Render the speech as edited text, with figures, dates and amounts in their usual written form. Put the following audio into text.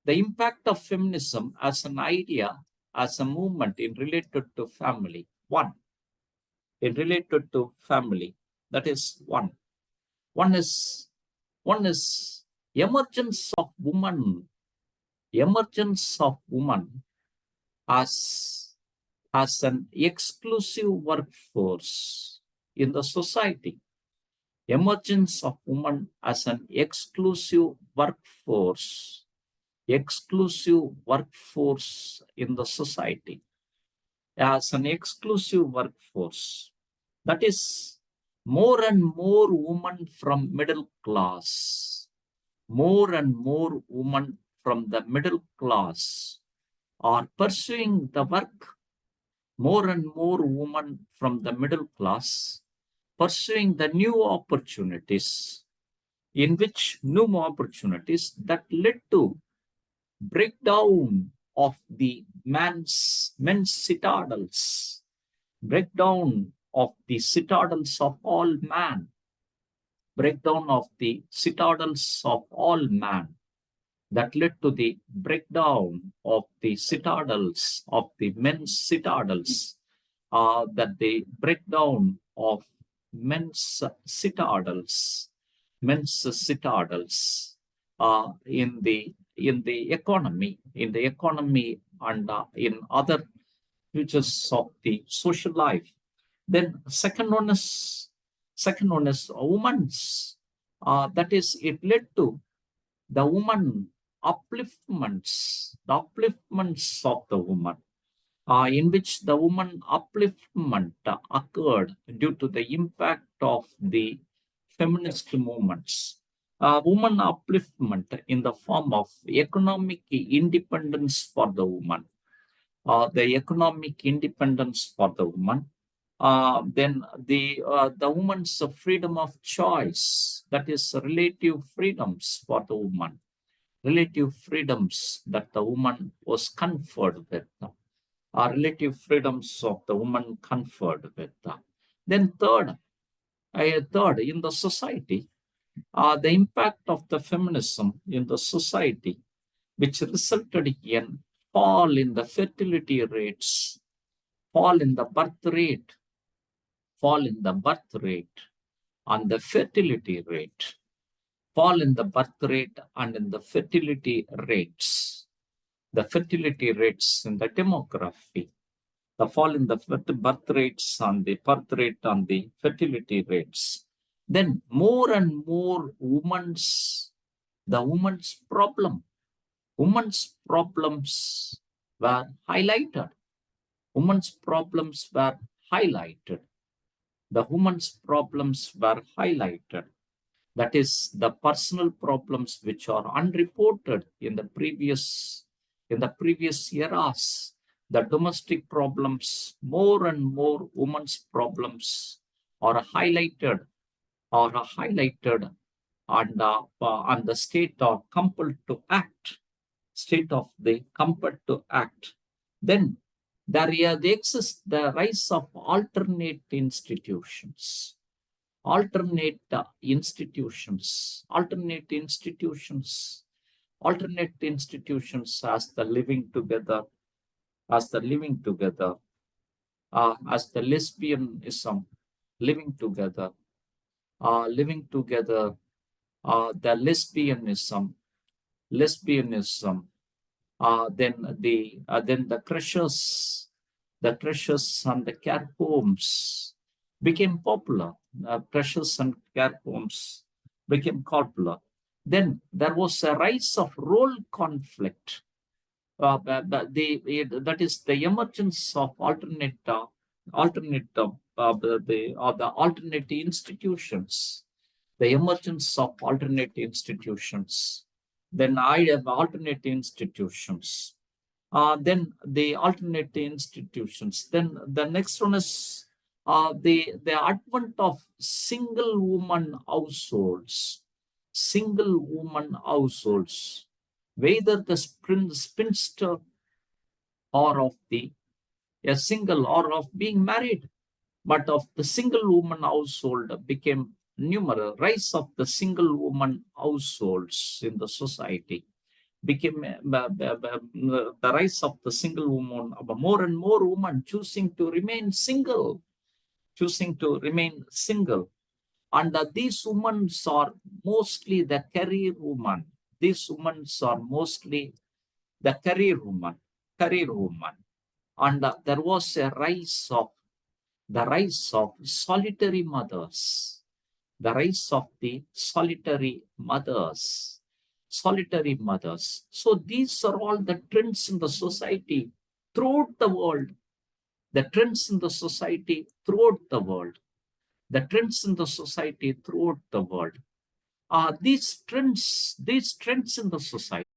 The impact of feminism as an idea, as a movement in related to family. One, in related to family. That is one. One is one is emergence of woman, emergence of woman as an exclusive workforce in the society. Emergence of woman as an exclusive workforce in the society, as an exclusive workforce. That is, more and more women from middle class, more and more women from the middle class are pursuing the work. More and more women from the middle class pursuing the new opportunities, in which new opportunities that led to breakdown of the men's citadels, breakdown of the citadels of all man, breakdown of the citadels of all man, that led to the breakdown of the citadels of the men's citadels, that the breakdown of men's citadels, in the economy and in other features of the social life. Then second one is women's. That is, it led to the woman the upliftments of the woman, in which the woman upliftment occurred due to the impact of the feminist movements. Woman upliftment in the form of economic independence for the woman, the economic independence for the woman. Then the woman's freedom of choice, that is relative freedoms for the woman, relative freedoms that the woman was conferred with, relative freedoms of the woman conferred with. Then third in the society, the impact of the feminism in the society, which resulted in fall in the fertility rates, fall in the birth rate, fall in the birth rate and the fertility rate, fall in the birth rate and in the fertility rates, the fertility rates in the demography, the fall in the birth rates and the birth rate and the fertility rates. Then more and more the woman's problems were highlighted. Women's problems were highlighted. The woman's problems were highlighted. That is, the personal problems which are unreported in the previous eras, the domestic problems, more and more women's problems are highlighted, and the state are compelled to act. Then there exists the rise of alternate institutions, alternate institutions as the living together, as the lesbianism, living together, the lesbianism, then the crushes and the care homes became popular. Crushes and care homes became popular. Then there was a rise of role conflict. That is the emergence of alternate institutions, the emergence of alternate institutions. Then I have alternate institutions. Then the alternate institutions. Then the next one is the advent of single woman households, whether the spinster or of the a single or of being married, but of the single woman household became numerous. Rise of the single woman households in the society, became the rise of the single woman, more and more women choosing to remain single. And these women are mostly the career women. These women are mostly the career woman. And there was a rise of solitary mothers, the rise of the solitary mothers. So these are all the trends in the society throughout the world. The trends in the society throughout the world. The trends in the society throughout the world. These trends in the society